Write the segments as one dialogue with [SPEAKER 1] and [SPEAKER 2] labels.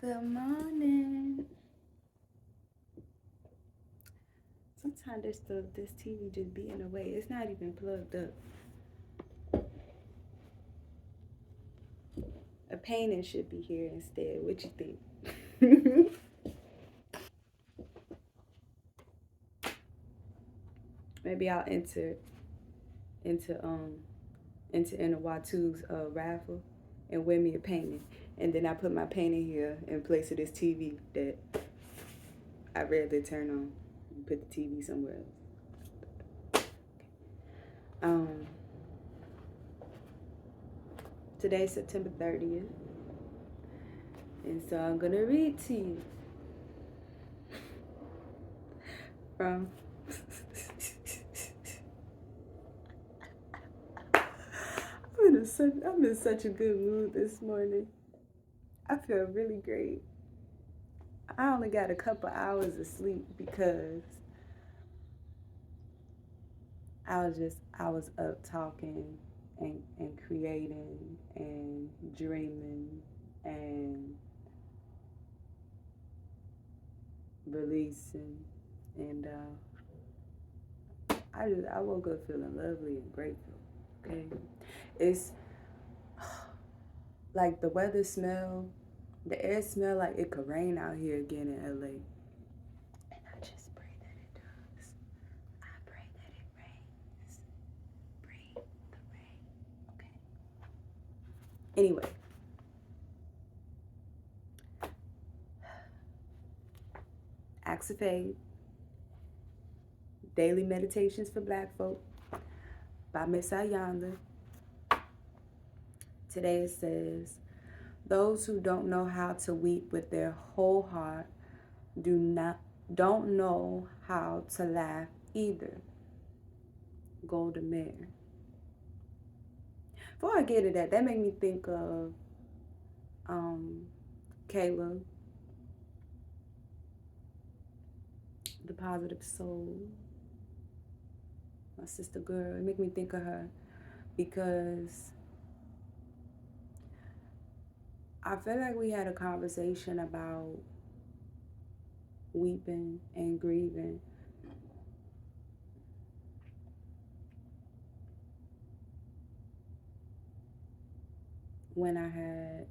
[SPEAKER 1] Good morning. Sometimes this TV just be in the way. It's not even plugged up. A painting should be here instead. What you think? Maybe I'll enter into Watu's raffle and win me a painting, and then I put my painting here in place of this TV that I rarely turn on. Put the TV somewhere else. Um, Today's September 30th, and so I'm gonna read to you from I'm in such a good mood this morning. I feel really great. I only got a couple hours of sleep because I was up talking and creating and dreaming and releasing, and I woke up feeling lovely and grateful. Okay, it's like the weather smell, the air smell like it could rain out here again in LA. And I just pray that it does. I pray that it rains. Bring the rain. Okay. Anyway. Acts of Faith, Daily Meditations for Black Folk by Miss Ayanda. Today it says, those who don't know how to weep with their whole heart don't know how to laugh either. Golden Mare. Before I get to that made me think of Kayla, the positive soul, my sister girl. It made me think of her because I feel like we had a conversation about weeping and grieving. When I had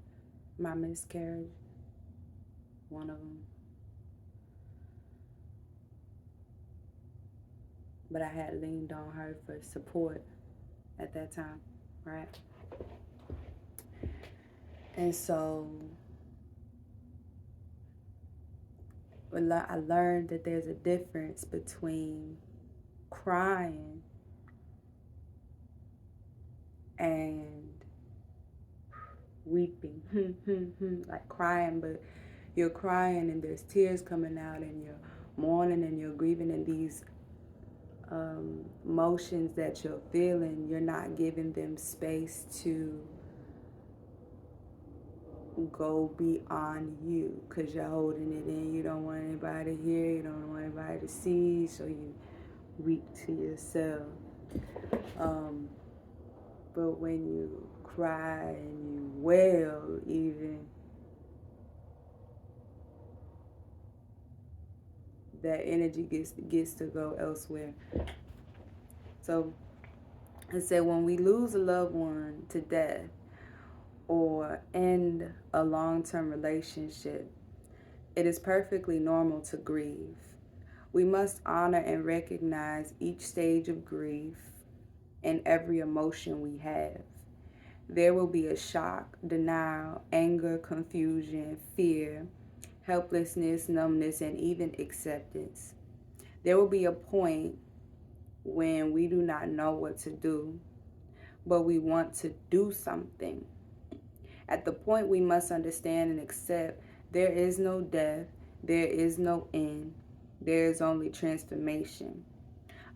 [SPEAKER 1] my miscarriage, one of them. But I had leaned on her for support at that time, right? And so I learned that there's a difference between crying and weeping. Like crying, but you're crying and there's tears coming out and you're mourning and you're grieving, and these emotions that you're feeling, you're not giving them space to go beyond you because you're holding it in. You don't want anybody to hear, you don't want anybody to see, so you weep to yourself. But when you cry and you wail, even, that energy gets to go elsewhere. So I said, when we lose a loved one to death or end a long-term relationship, it is perfectly normal to grieve. We must honor and recognize each stage of grief and every emotion we have. There will be a shock, denial, anger, confusion, fear, helplessness, numbness, and even acceptance. There will be a point when we do not know what to do, but we want to do something. At the point, we must understand and accept there is no death, there is no end, there is only transformation.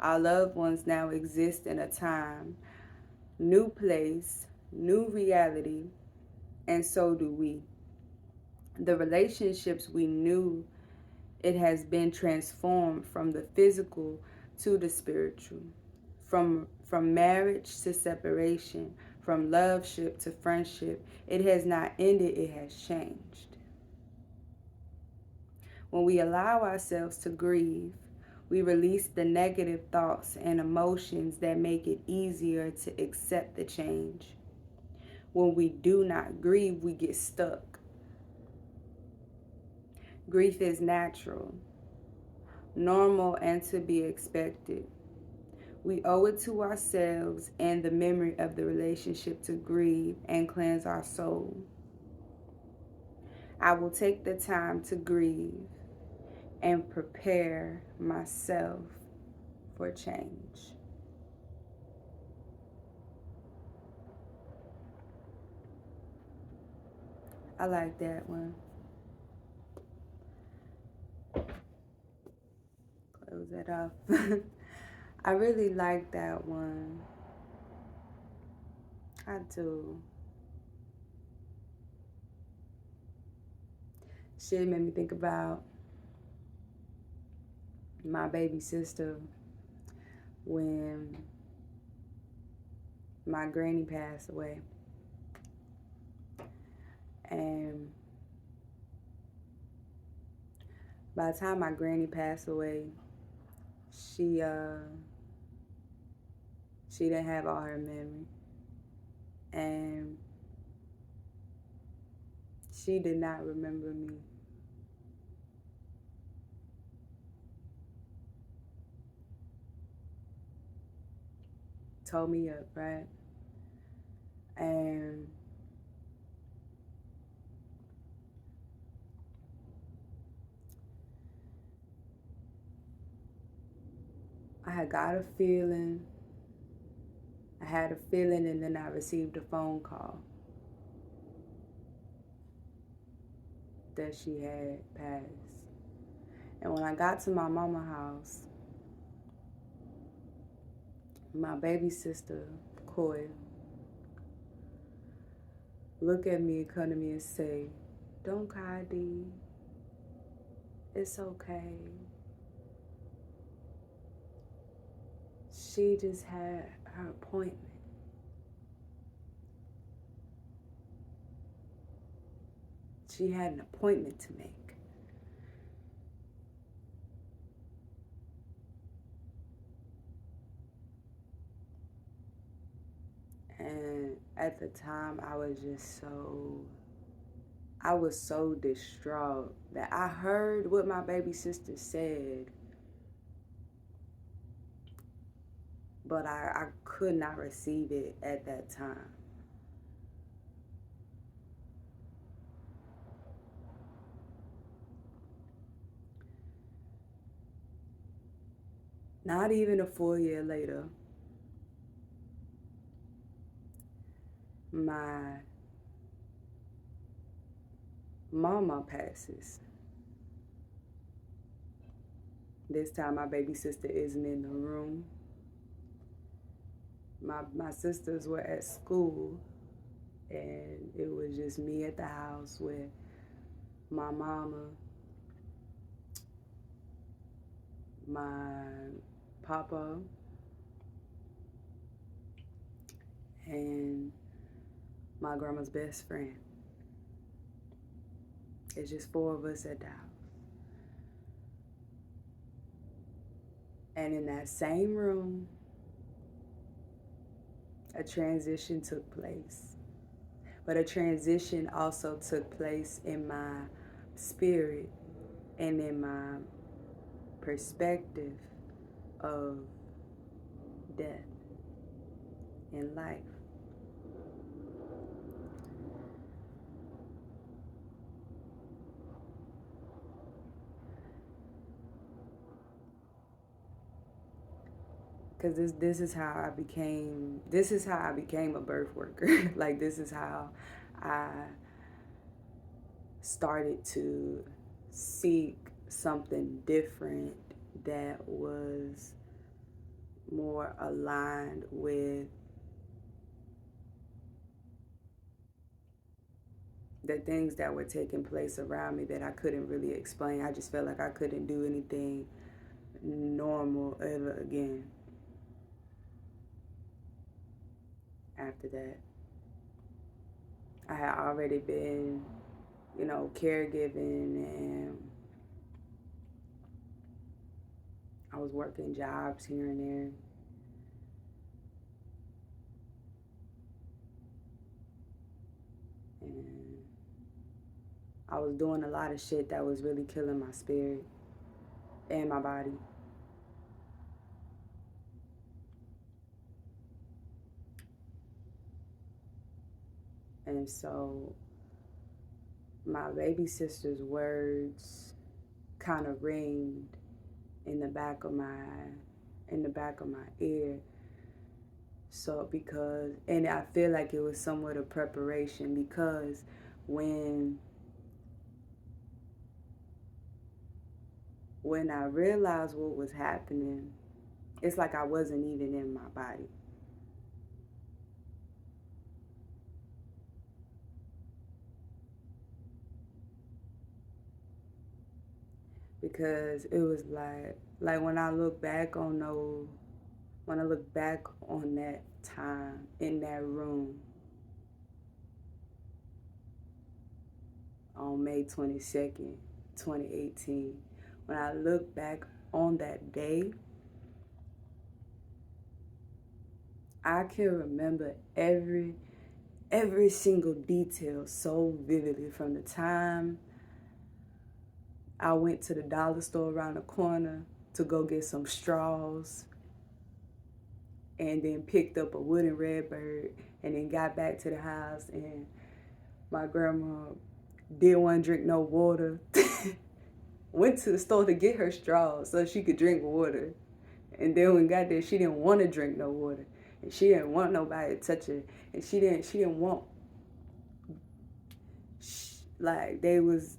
[SPEAKER 1] Our loved ones now exist in a time, new place, new reality, and so do we. The relationships we knew, it has been transformed from the physical to the spiritual, from marriage to separation, from loveship to friendship. It has not ended, it has changed. When we allow ourselves to grieve, we release the negative thoughts and emotions that make it easier to accept the change. When we do not grieve, we get stuck. Grief is natural, normal, and to be expected. We owe it to ourselves and the memory of the relationship to grieve and cleanse our soul. I will take the time to grieve and prepare myself for change. I like that one. Close that off. I really like that one. I do. Shit made me think about my baby sister when my granny passed away. And by the time my granny passed away, she didn't have all her memory. And she did not remember me. Told me up, right? And I had got a feeling. I had a feeling, and then I received a phone call that she had passed. And when I got to my mama's house, my baby sister, Coy, look at me and come to me and say, "Don't cry, Dee. It's okay. She just had her appointment." She had an appointment to make. And at the time, I was so distraught that I heard what my baby sister said, but I could not receive it at that time. Not even a full year later, my mama passes. This time my baby sister isn't in the room. My sisters were at school, and it was just me at the house with my mama, my papa, and my grandma's best friend. It's just four of us at the house. And in that same room, a transition took place. But a transition also took place in my spirit and in my perspective of death and life. Because this is how I became a birth worker. Like, this is how I started to seek something different that was more aligned with the things that were taking place around me that I couldn't really explain. I just felt like I couldn't do anything normal ever again after that. I had already been, caregiving and I was working jobs here and there. And I was doing a lot of shit that was really killing my spirit and my body. And so my baby sister's words kind of ringed in the back of my ear. So and I feel like it was somewhat of preparation, because when I realized what was happening, it's like I wasn't even in my body. Because it was like when I look back on that time in that room on May 22nd, 2018, when I look back on that day, I can remember every single detail so vividly, from the time I went to the dollar store around the corner to go get some straws, and then picked up a wooden Redbird, and then got back to the house, and my grandma didn't want to drink no water. Went to the store to get her straws so she could drink water. And then when we got there, she didn't want to drink no water. And she didn't want nobody to touch her. And she didn't want, like, they was,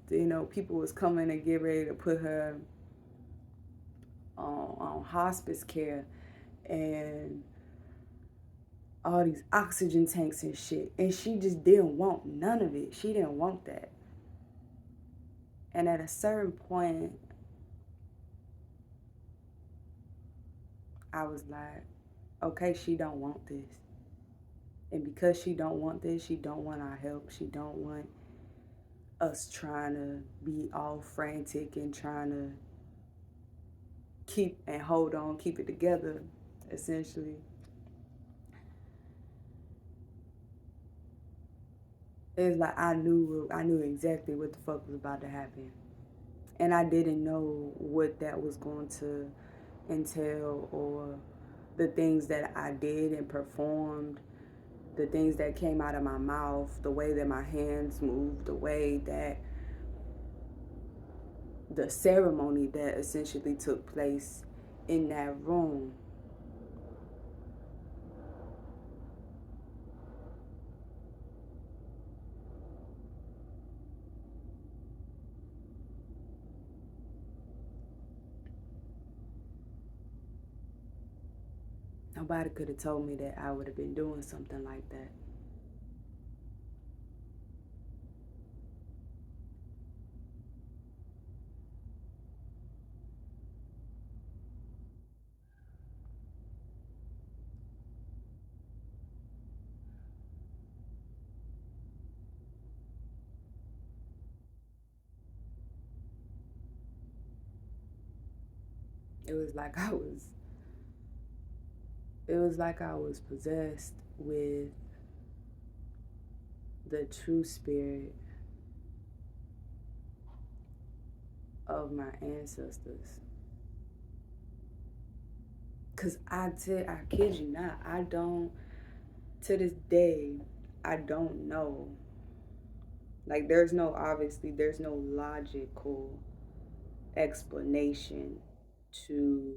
[SPEAKER 1] people was coming to get ready to put her on hospice care, and all these oxygen tanks and shit. And she just didn't want none of it. She didn't want that. And at a certain point, I was like, okay, she don't want this. And because she don't want this, she don't want our help. She don't want us trying to be all frantic and trying to keep it together, essentially. It was like I knew exactly what the fuck was about to happen. And I didn't know what that was going to entail, or the things that I did and performed, the things that came out of my mouth, the way that my hands moved, the way that the ceremony that essentially took place in that room. Nobody could have told me that I would have been doing something like that. It was like I was possessed with the true spirit of my ancestors. Cause I kid you not, I don't, to this day, I don't know. Like, there's no logical explanation to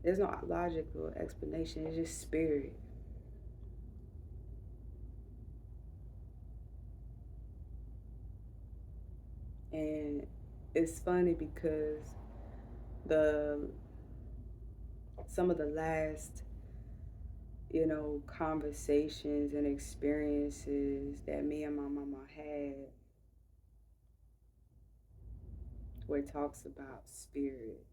[SPEAKER 1] there's no logical explanation. It's just spirit. And it's funny because the some of the last, conversations and experiences that me and my mama had, where it talks about spirit.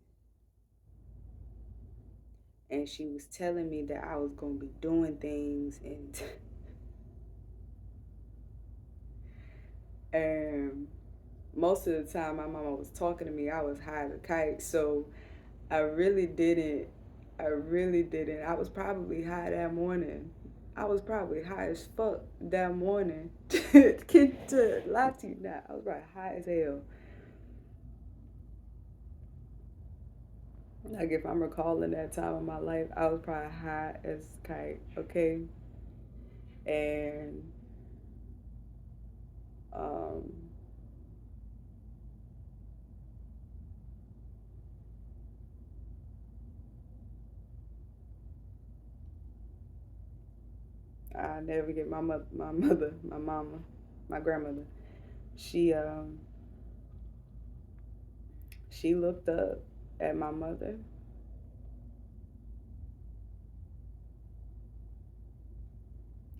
[SPEAKER 1] And she was telling me that I was going to be doing things, and And most of the time my mama was talking to me, I was high as a kite. So I really didn't. I really didn't. I was probably high that morning. I was probably high as fuck that morning. To lie to you now, I was probably high as hell. Like if I'm recalling that time of my life, I was probably high as kite. Okay, and um, I never get my mother, my mama, my grandmother. She um, she looked up at my mother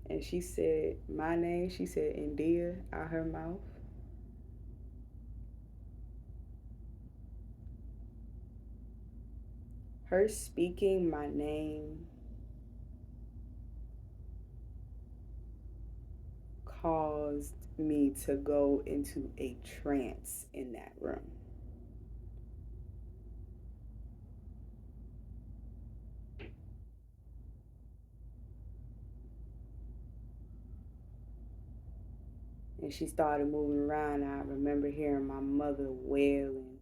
[SPEAKER 1] and she said my name. She said India out her mouth. Her speaking my name caused me to go into a trance in that room. And she started moving around. I remember hearing my mother wailing,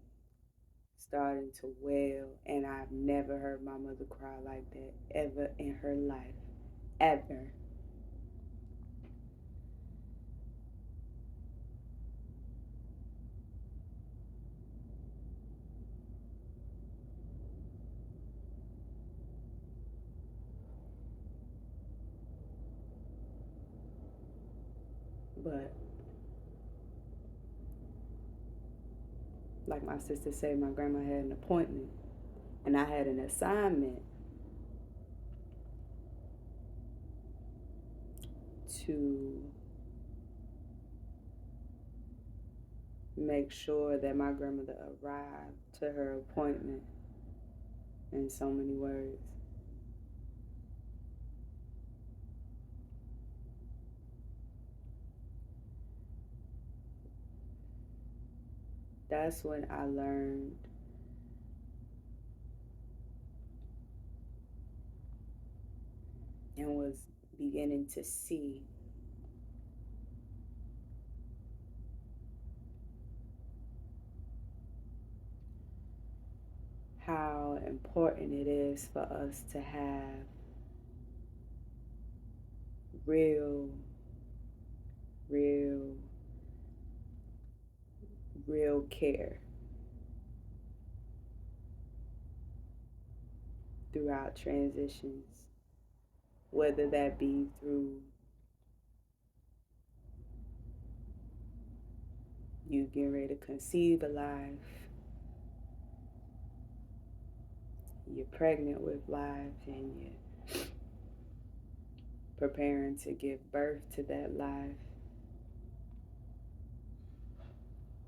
[SPEAKER 1] starting to wail, and I've never heard my mother cry like that ever in her life. Ever. But like my sister said, my grandma had an appointment and I had an assignment to make sure that my grandmother arrived to her appointment in so many words. That's when I learned and was beginning to see how important it is for us to have real, real, real care throughout transitions, whether that be through you getting ready to conceive a life, you're pregnant with life, and you're preparing to give birth to that life,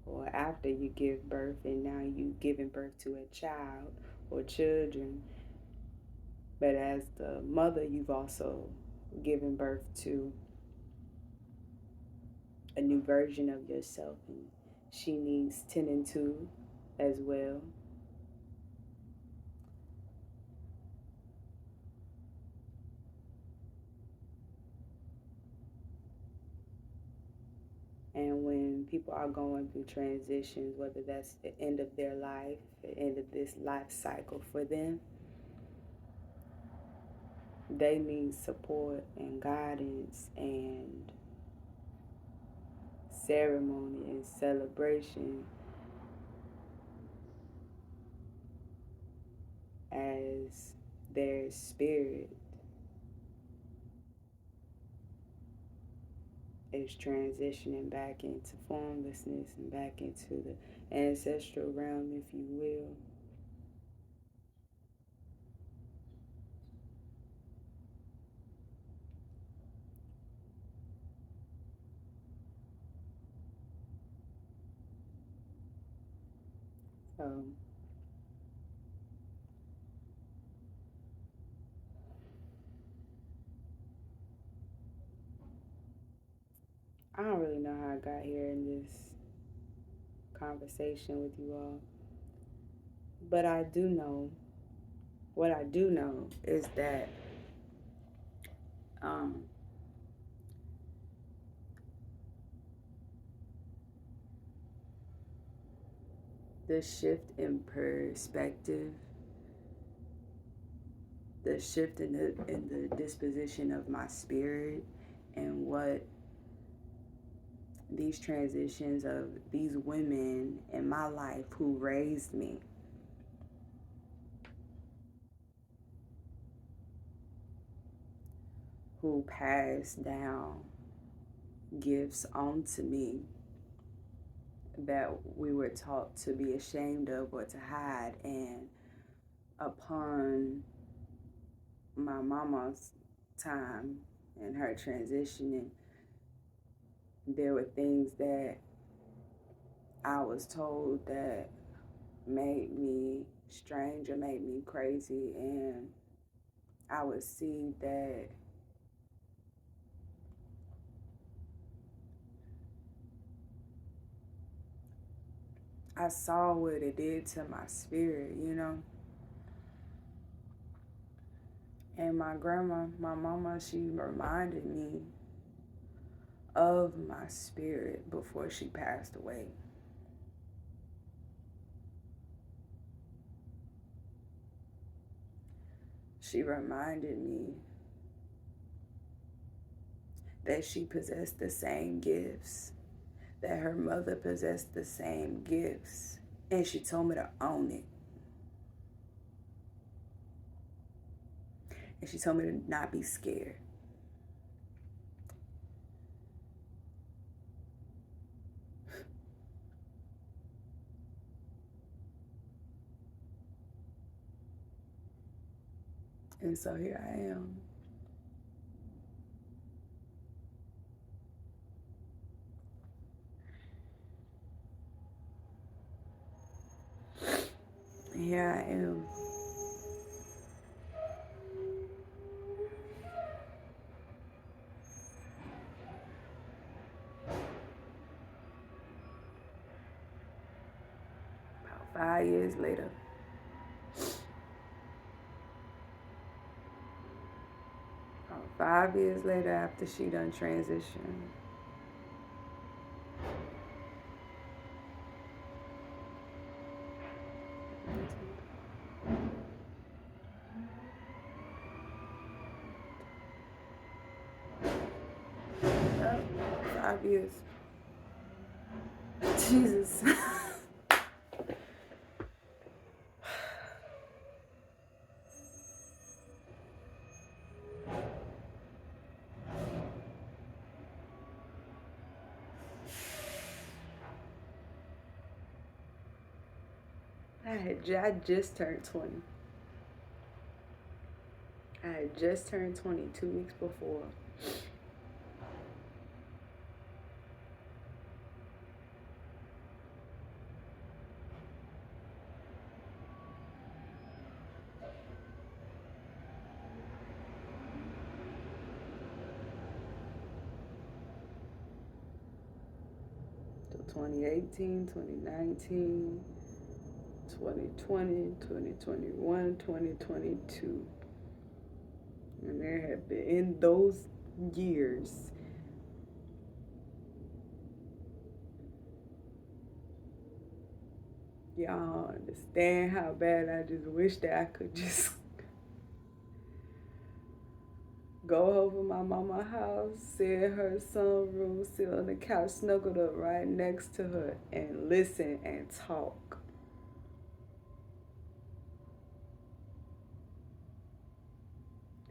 [SPEAKER 1] or after you give birth and now you giving birth to a child or children, but as the mother you've also given birth to a new version of yourself, and she needs tending to as well. And when people are going through transitions, whether that's the end of their life, the end of this life cycle for them, they need support and guidance and ceremony and celebration as their spirit is transitioning back into formlessness and back into the ancestral realm, if you will. So I don't really know how I got here in this conversation with you all, but what I do know is that um, the shift in perspective, the shift in the disposition of my spirit, and what these transitions of these women in my life who raised me, who passed down gifts onto me that we were taught to be ashamed of or to hide. And upon my mama's time and her transitioning, there were things that I was told that made me strange or made me crazy, and I would see that I saw what it did to my spirit, you know. And my grandma, my mama, she reminded me of my spirit before she passed away. She reminded me that she possessed the same gifts, that her mother possessed the same gifts, and she told me to own it. And she told me to not be scared. And so here I am. Here I am. About 5 years later. About 5 years later, after she done transitioned. Yep, 5 years. Jesus. I just turned 20. I had just turned 20 2 weeks before. So 2018, 2019, 2020, 2021, 2022. And there have been, in those years, y'all understand how bad I just wish that I could just go over my mama's house, sit in her sunroom, sit on the couch, snuggled up right next to her, and listen and talk.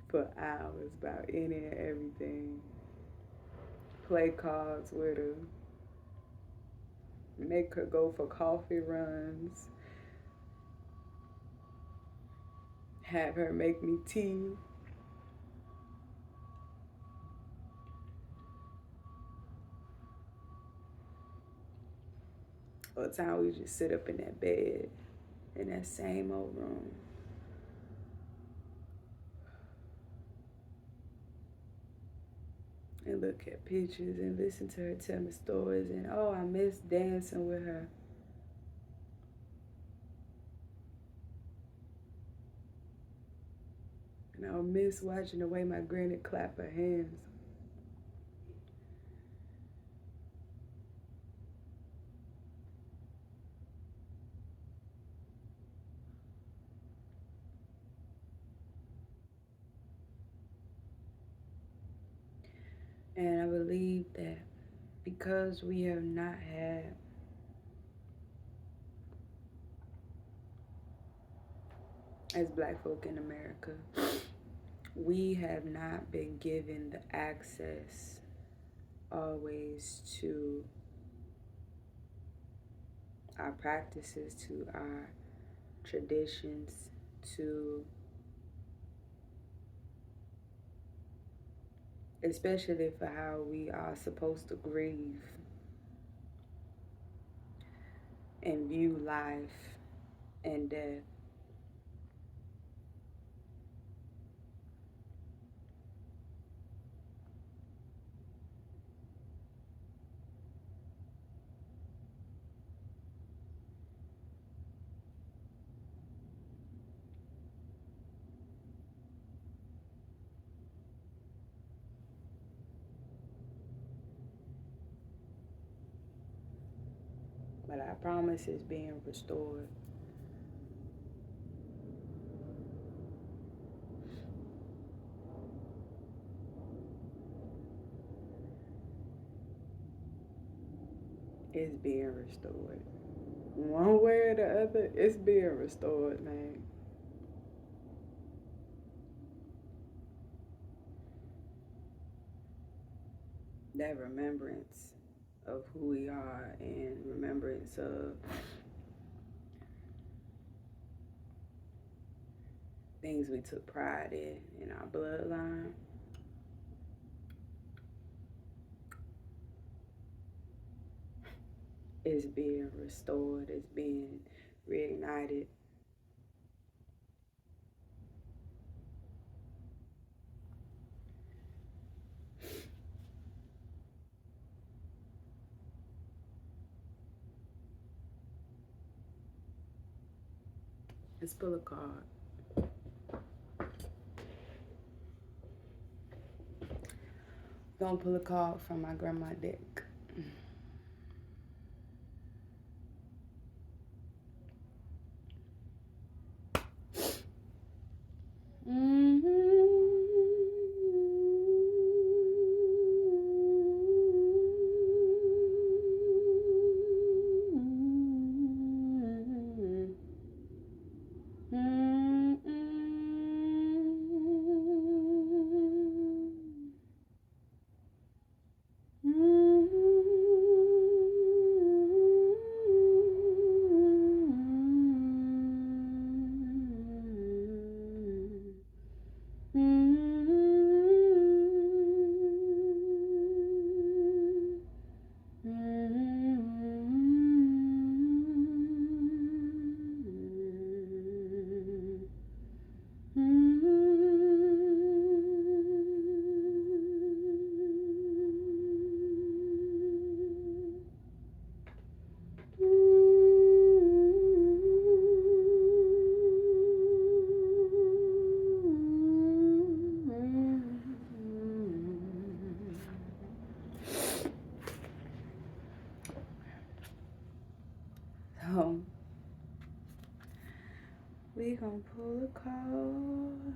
[SPEAKER 1] For hours about any and everything. Play cards with her. Make her go for coffee runs. Have her make me tea. All the time we just sit up in that bed, in that same old room. and look at pictures and listen to her tell me stories, and oh, I miss dancing with her. And I'll miss watching the way my granny clap her hands. And I believe that because we have not had as black folk in America, we have not been given the access always to our practices, to our traditions, to especially for how we are supposed to grieve and view life and death. But I promise it's being restored. It's being restored. One way or the other, it's being restored, man. That remembrance of who we are and remembrance of things we took pride in our bloodline. Is being restored, is being reignited. Let's pull a card. Gonna pull a card from my grandma deck. So we gonna pull a card.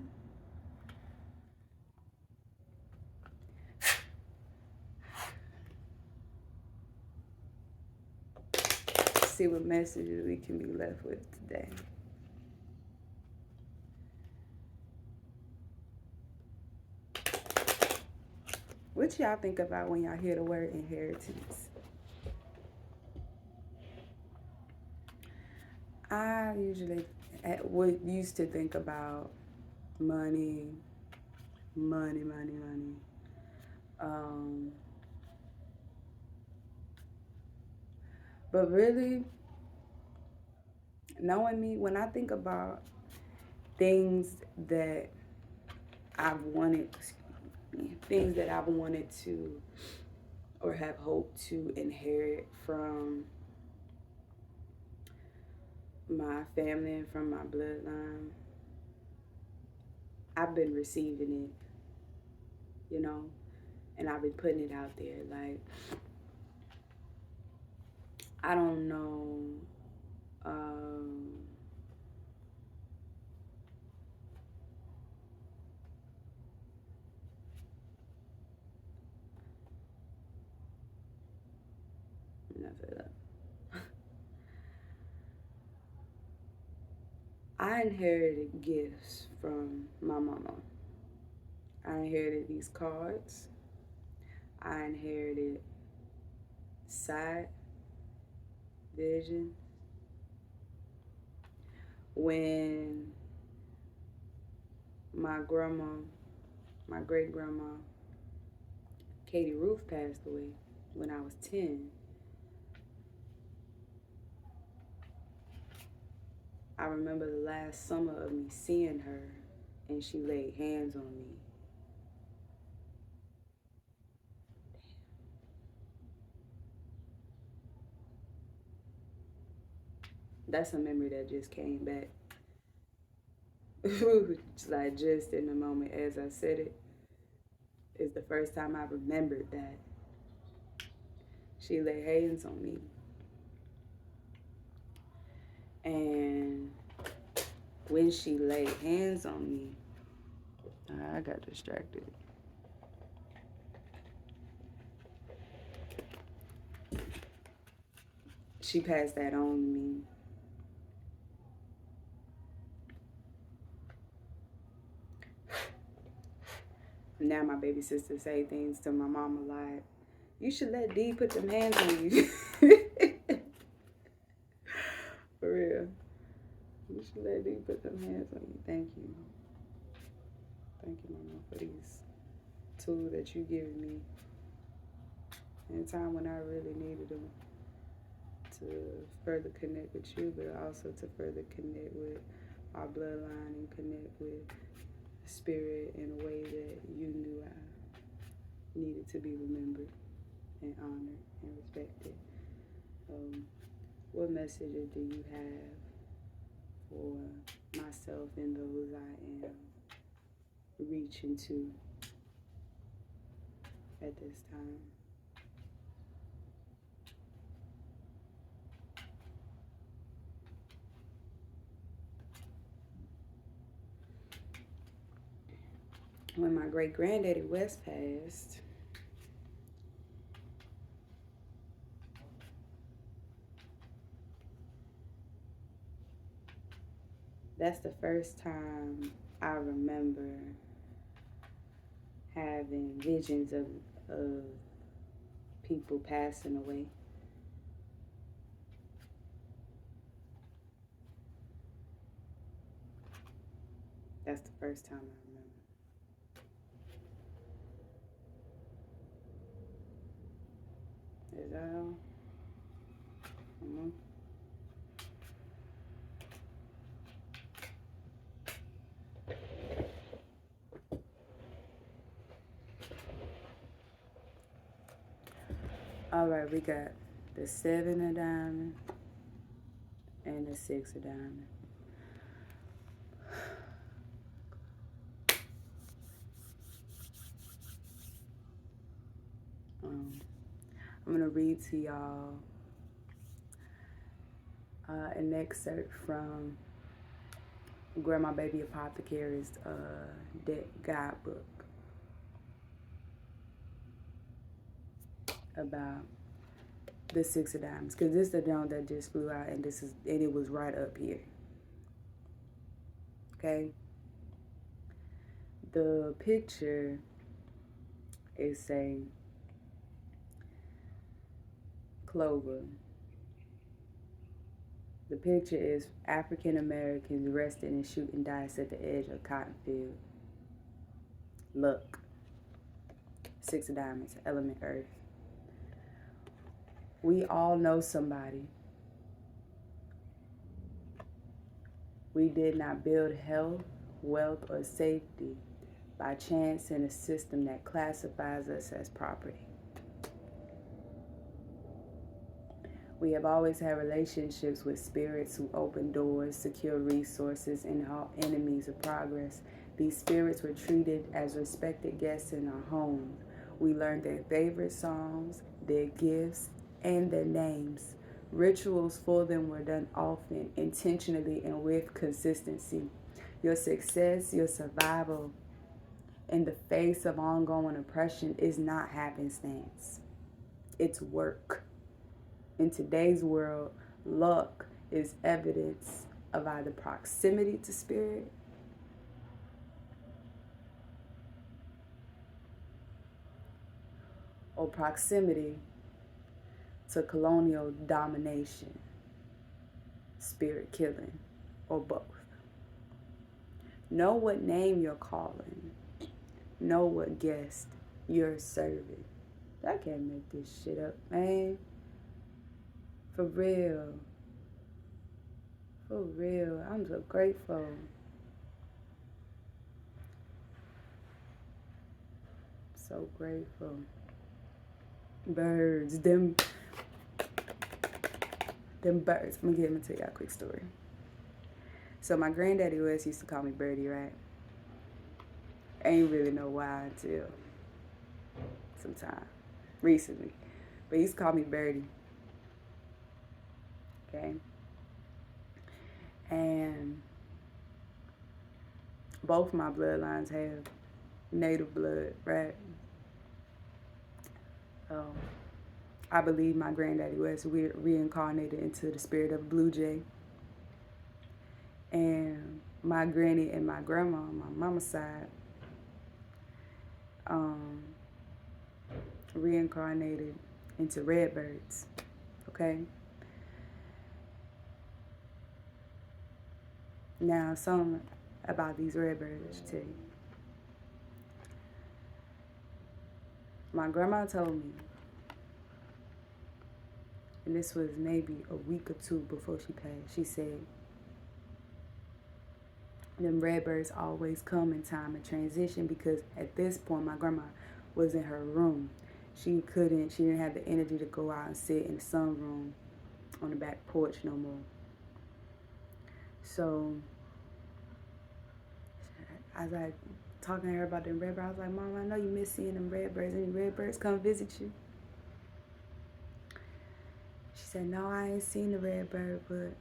[SPEAKER 1] See what messages we can be left with today. What y'all think about when y'all hear the word inheritance? I usually used to think about money. But really, knowing me, when I think about things that I've wanted, things that I've wanted to or have hoped to inherit from my family and from my bloodline, I've been receiving it, you know, and I've been putting it out there. Like, I don't know. Um, I inherited gifts from my mama. I inherited these cards. I inherited sight, vision. When my grandma, my great grandma, Katie Ruth, passed away when I was 10, I remember the last summer of me seeing her, and she laid hands on me. That's a memory that just came back. Like, just in the moment as I said it, is the first time I remembered that she laid hands on me. And when she laid hands on me, I got distracted. She passed that on to me. Now my baby sister say things to my mama like, you should let D put them hands on you. For real. You should let D put them hands on you. Thank you. Thank you, mama, for these tools that you give me in a time when I really needed them to further connect with you, but also to further connect with our bloodline and connect with spirit in a way that you knew I needed to be remembered and honored and respected. What messages do you have for myself and those I am reaching to at this time? When my great granddaddy West passed, that's the first time I remember having visions of people passing away. That's the first time I remember. Is that all? Mm-hmm. All right, we got the 7 of diamond and the 6 of diamond. I'm going to read to y'all an excerpt from Grandma Baby Apothecary's deck guidebook about the 6 of diamonds, because this is the down that just flew out, and it was right up here. Okay, the picture is saying clover. The picture is African Americans resting and shooting dice at the edge of cotton field. Luck. 6 of diamonds, element earth. We all know somebody. We did not build health, wealth, or safety by chance in a system that classifies us as property. We have always had relationships with spirits who open doors, secure resources, and are enemies of progress. These spirits were treated as respected guests in our homes. We learned their favorite songs, their gifts, and their names. Rituals for them were done often, intentionally, and with consistency. Your success, your survival in the face of ongoing oppression is not happenstance. It's work. In today's world, luck is evidence of either proximity to spirit or proximity to colonial domination, spirit killing, or both. Know what name you're calling. Know what guest you're serving. I can't make this shit up, man. For real. For real. I'm so grateful. So grateful. Birds. Them birds. I'm gonna tell y'all a quick story. So my granddaddy West used to call me Birdie, right? I ain't really know why until sometime recently. But he used to call me Birdie. Okay? And both my bloodlines have native blood, right? I believe my granddaddy was reincarnated into the spirit of a blue jay. And my granny and my grandma on my mama's side reincarnated into redbirds. Okay? Now, something about these redbirds to tell you. My grandma told me, and this was maybe a week or two before she passed, she said, them redbirds always come in time of transition, because at this point my grandma was in her room. She didn't have the energy to go out and sit in the sunroom on the back porch no more. So I was like talking to her about them redbirds. I was like, Mom, I know you miss seeing them redbirds. Any redbirds come visit you? She said, no, I ain't seen the redbird, but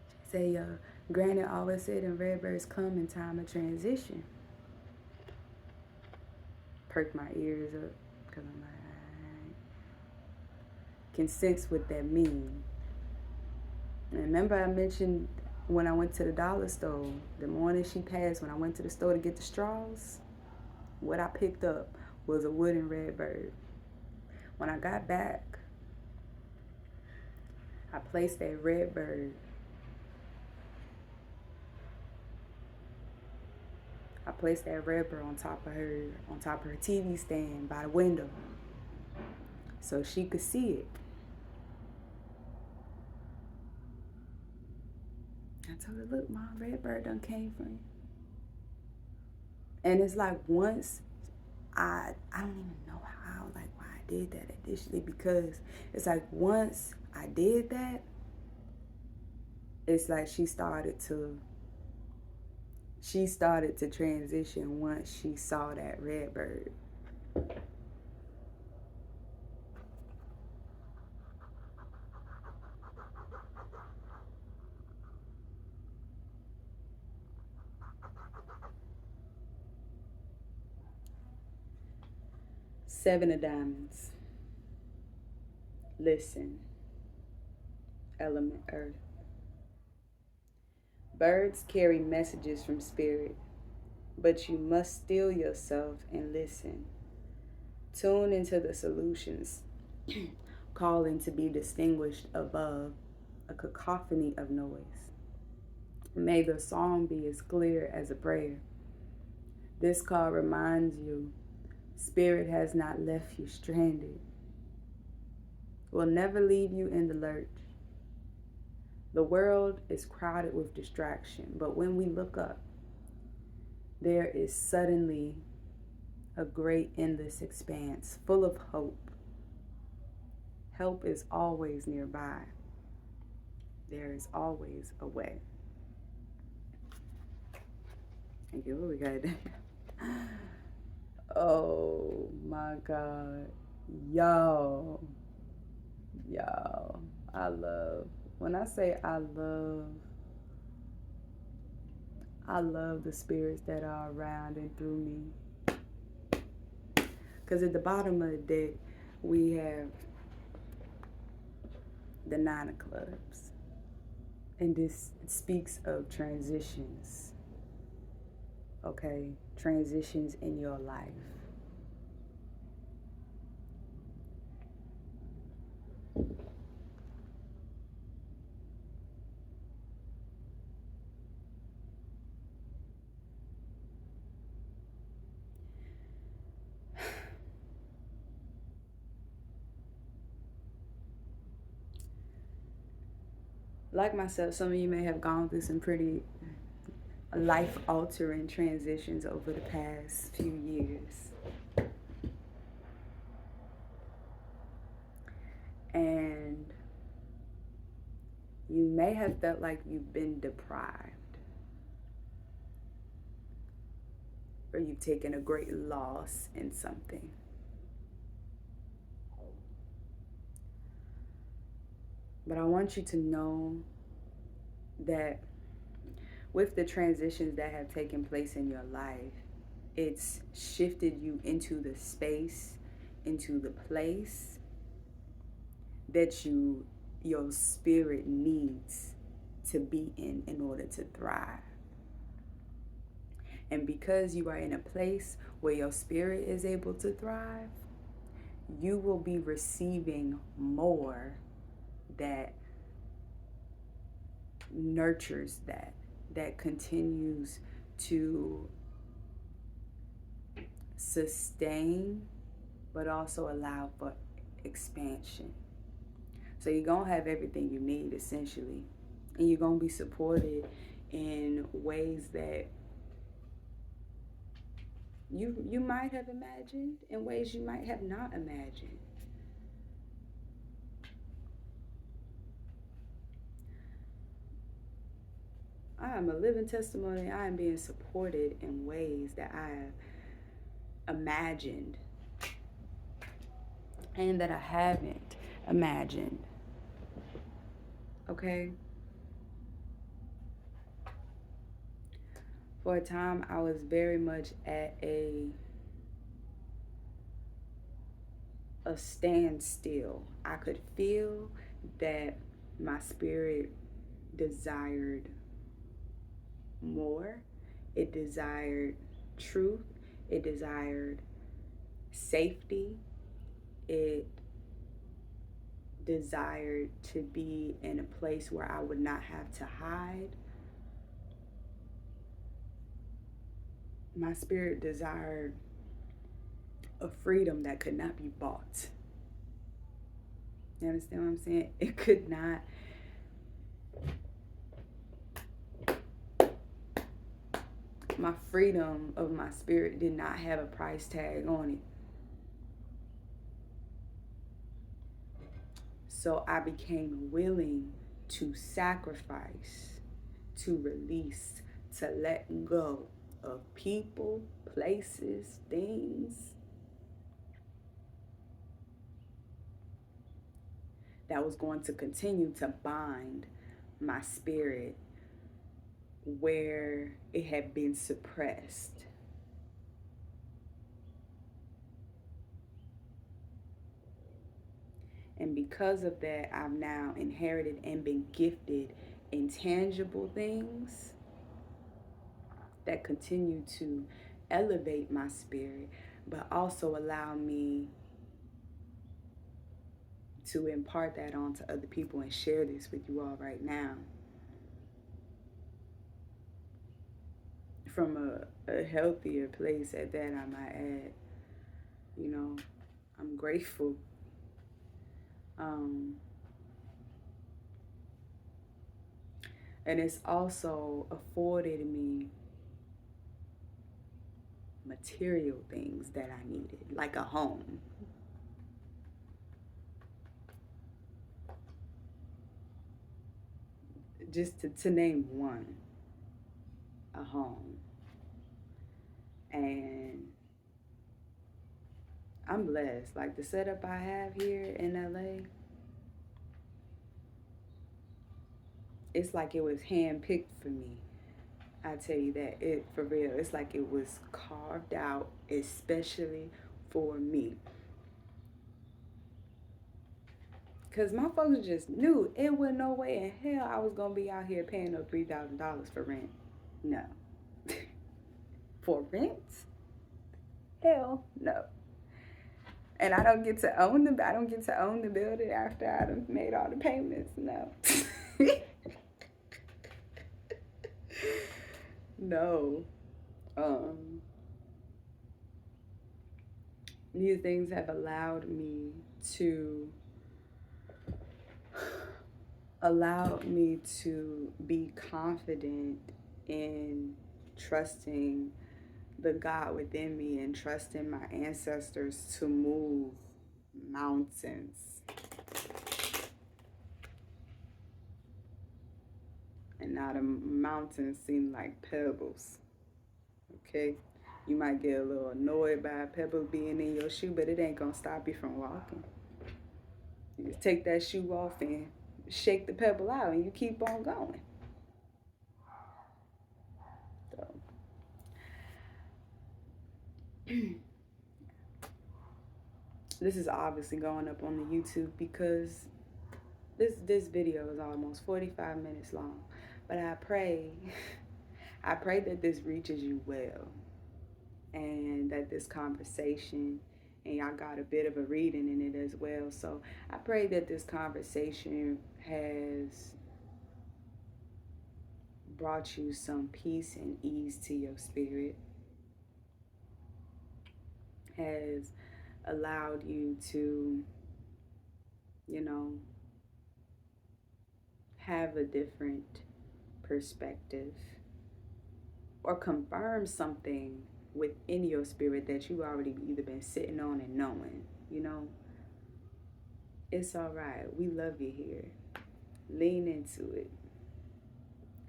[SPEAKER 1] she said, Granny always said them redbirds come in time of transition. Perked my ears up, because I'm like, I can sense what that means. And remember I mentioned when I went to the dollar store, the morning she passed, when I went to the store to get the straws, what I picked up was a wooden redbird. When I got back, I placed that redbird. I placed that redbird on top of her TV stand by the window, so she could see it. I told her, look, Mom, redbird done came from you. And it's like once I don't even know how, like why I did that initially, because it's like once I did that, it's like she started to transition once she saw that redbird. Seven of Diamonds. Listen. Element Earth. Birds carry messages from spirit, but you must still yourself and listen. Tune into the solutions, calling to be distinguished above a cacophony of noise. May the song be as clear as a prayer. This call reminds you, spirit has not left you stranded. Will never leave you in the lurch. The world is crowded with distraction, but when we look up, there is suddenly a great endless expanse full of hope. Help is always nearby. There is always a way. Thank you. What we got? Oh my God. Y'all. Y'all. When I say I love the spirits that are around and through me. Because at the bottom of the deck, we have the Nine of Clubs. And this speaks of transitions. Okay? Transitions in your life. Like myself, some of you may have gone through some pretty life-altering transitions over the past few years. And you may have felt like you've been deprived, or you've taken a great loss in something. But I want you to know that with the transitions that have taken place in your life, it's shifted you into the space, into the place that your spirit needs to be in order to thrive. And because you are in a place where your spirit is able to thrive, you will be receiving more that nurtures that continues to sustain, but also allow for expansion. So you're going to have everything you need, essentially. And you're going to be supported in ways that you might have imagined, in ways you might have not imagined. I am a living testimony. I am being supported in ways that I have imagined and that I haven't imagined. Okay? For a time, I was very much at a standstill. I could feel that my spirit desired more. It desired truth. It desired safety. It desired to be in a place where I would not have to hide. My spirit desired a freedom that could not be bought. You understand what I'm saying? It could not. My freedom of my spirit did not have a price tag on it. So I became willing to sacrifice, to release, to let go of people, places, things that was going to continue to bind my spirit where it had been suppressed. And because of that, I've now inherited and been gifted intangible things that continue to elevate my spirit, but also allow me to impart that onto other people and share this with you all right now. From a healthier place at that, I might add. You know, I'm grateful. And it's also afforded me material things that I needed, like a home. Just to name one, a home. And I'm blessed. Like the setup I have here in LA, it's like it was handpicked for me. I tell you that, it for real. It's like it was carved out especially for me. Cause my folks just knew it was no way in hell I was gonna be out here paying no $3,000 for rent. No. For rent? Hell no. And I don't get to own the building after I've made all the payments. No. No. Um, these things have allowed me to be confident in trusting the God within me and trusting my ancestors to move mountains. And now the mountains seem like pebbles. Okay? You might get a little annoyed by a pebble being in your shoe, but it ain't gonna stop you from walking. You just take that shoe off and shake the pebble out and you keep on going. So this is obviously going up on the YouTube because this video is almost 45 minutes long. But I pray that this reaches you well, and that this conversation, and y'all got a bit of a reading in it as well. So I pray that this conversation has brought you some peace and ease to your spirit, has allowed you to, you know, have a different perspective, or confirm something within your spirit that you already either been sitting on and knowing. You know, it's all right. We love you here. Lean into it.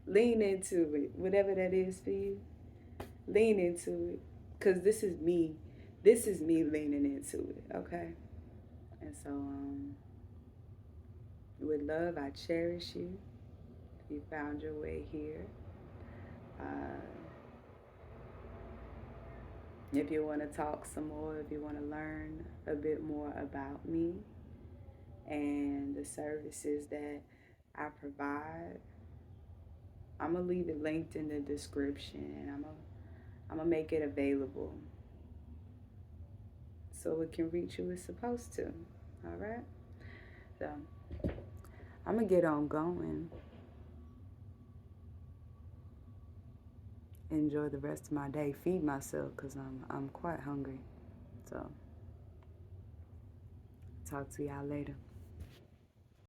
[SPEAKER 1] Lean into it. Whatever that is for you, lean into it. Because this is me. This is me leaning into it. Okay? And so, with love, I cherish you. You found your way here. If you want to talk some more, if you want to learn a bit more about me and the services that I provide, I'm going to leave it linked in the description, and I'm going to make it available so it can reach who it's supposed to. All right? So I'm going to get on going. Enjoy the rest of my day. Feed myself because I'm quite hungry. So talk to y'all later.